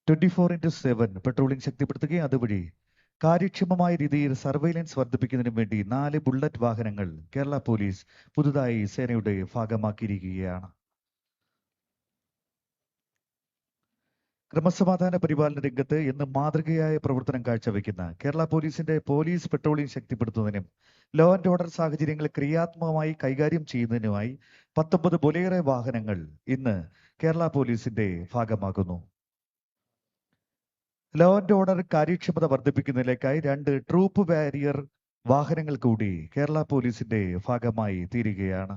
24/7 patrolling ശക്തിപ്പെടുത്തുകയും അതുവഴി കാര്യക്ഷമമായ രീതിയിൽ സർവൈലൻസ് വർദ്ധിപ്പിക്കുന്നതിനു വേണ്ടി 4 ബുള്ളറ്റ് വാഹനങ്ങൾ കേരള പോലീസ് പുതുതായി സേനയുടെ ഭാഗമാക്കിയിരിക്കുകയാണ്. ക്രമസമാധാന പരിപാലന രംഗത്ത് ഇന്ന് മാതൃകയായ പ്രവർത്തനം കാഴ്ചവെക്കുന്ന കേരള പോലീസിന്റെ പോലീസ് പെട്രോളിംഗ് ശക്തിപ്പെടുത്തുന്നതിനും ലോ ആൻഡ് ഓർഡർ സാഹചര്യങ്ങൾ ക്രിയാത്മകമായി കൈകാര്യം ചെയ്യുന്നതിനുമായി 19 ബൊലേറോ വാഹനങ്ങൾ ഇന്ന് കേരള പോലീസിന്റെ ഭാഗമാകുന്നു. ലോ ആൻഡ് ഓർഡർ കാര്യക്ഷമത വർദ്ധിപ്പിക്കുന്നതിലേക്കായി 2 ട്രൂപ്പ് വാരിയർ വാഹനങ്ങൾ കൂടി കേരള പോലീസിന്റെ ഭാഗമായി തീരുകയാണ്.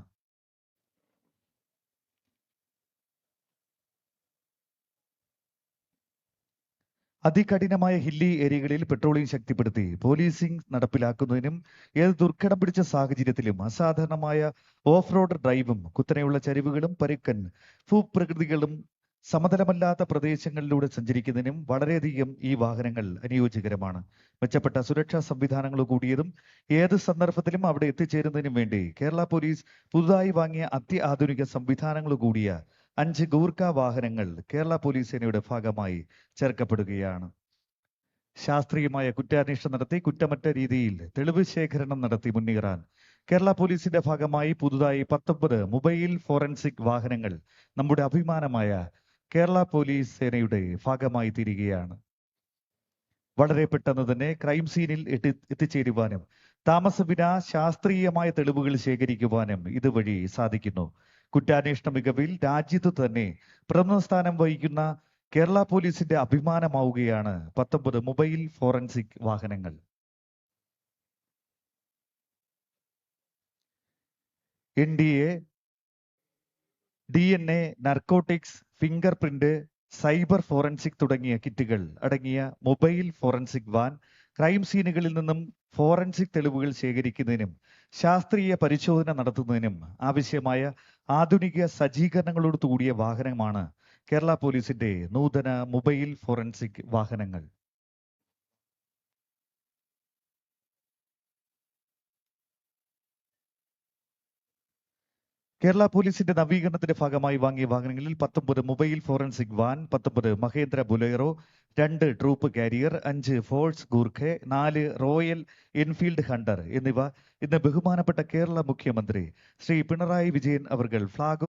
അതികഠിനമായ ഹില്ലി ഏരിയകളിൽ പെട്രോളിംഗ് ശക്തിപ്പെടുത്തി പോലീസിംഗ് നടപ്പിലാക്കുന്നതിനും ഏത് ദുർഘടം പിടിച്ച സാഹചര്യത്തിലും അസാധാരണമായ ഓഫ് റോഡ് ഡ്രൈവും കുത്തനെയുള്ള ചരിവുകളും പരുക്കൻ ഭൂപ്രകൃതികളും സമതലമല്ലാത്ത പ്രദേശങ്ങളിലൂടെ സഞ്ചരിക്കുന്നതിനും വളരെയധികം ഈ വാഹനങ്ങൾ അനുയോജ്യകരമാണ്. മെച്ചപ്പെട്ട സുരക്ഷാ സംവിധാനങ്ങൾ കൂടിയതും ഏത് സന്ദർഭത്തിലും അവിടെ എത്തിച്ചേരുന്നതിനും വേണ്ടി കേരള പോലീസ് പുതുതായി വാങ്ങിയ അത്യാധുനിക സംവിധാനങ്ങൾ കൂടിയ 5 ഗൂർഖ വാഹനങ്ങൾ കേരള പോലീസ് സേനയുടെ ഭാഗമായി ചേർക്കപ്പെടുകയാണ്. ശാസ്ത്രീയമായ കുറ്റാന്വേഷണം നടത്തി കുറ്റമറ്റ രീതിയിൽ തെളിവ് ശേഖരണം നടത്തി മുന്നേറാൻ കേരള പോലീസിന്റെ ഭാഗമായി പുതുതായി 19 മൊബൈൽ ഫോറൻസിക് വാഹനങ്ങൾ നമ്മുടെ അഭിമാനമായ കേരള പോലീസ് സേനയുടെ ഭാഗമായി തീരുകയാണ്. വളരെ പെട്ടെന്ന് തന്നെ ക്രൈം സീനിൽ എത്തിച്ചേരുവാനും താമസവിനാ ശാസ്ത്രീയമായ തെളിവുകൾ ശേഖരിക്കുവാനും ഇതുവഴി സാധിക്കുന്നു. കുറ്റാന്വേഷണ മികവിൽ രാജ്യത്ത് തന്നെ പ്രഥമ സ്ഥാനം വഹിക്കുന്ന കേരള പോലീസിന്റെ അഭിമാനമാവുകയാണ് 19 മൊബൈൽ ഫോറൻസിക് വാഹനങ്ങൾ. NDA, DNA, narcotics, finger print, cyber forensic തുടങ്ങിയ കിറ്റുകൾ അടങ്ങിയ മൊബൈൽ ഫോറൻസിക് വാൻ ക്രൈം സീനുകളിൽ നിന്നും ഫോറൻസിക് തെളിവുകൾ ശേഖരിക്കുന്നതിനും ശാസ്ത്രീയ പരിശോധന നടത്തുന്നതിനും ആവശ്യമായ ആധുനിക സജ്ജീകരണങ്ങളോട് കൂടിയ വാഹനമാണ് കേരള പോലീസിന്റെ നൂതന മൊബൈൽ ഫോറൻസിക് വാഹനങ്ങൾ. കേരള പോലീസിന്റെ നവീകരണത്തിന്റെ ഭാഗമായി വാങ്ങിയ വാഹനങ്ങളിൽ 19 mobile forensic van, 19 Mahindra Bolero, 2 troop carrier, 5 Force Gurkha, 4 Royal Enfield Hunter എന്നിവ ഇന്ന് ബഹുമാനപ്പെട്ട കേരള മുഖ്യമന്ത്രി ശ്രീ പിണറായി വിജയൻ അവർ ഫ്ലാഗ്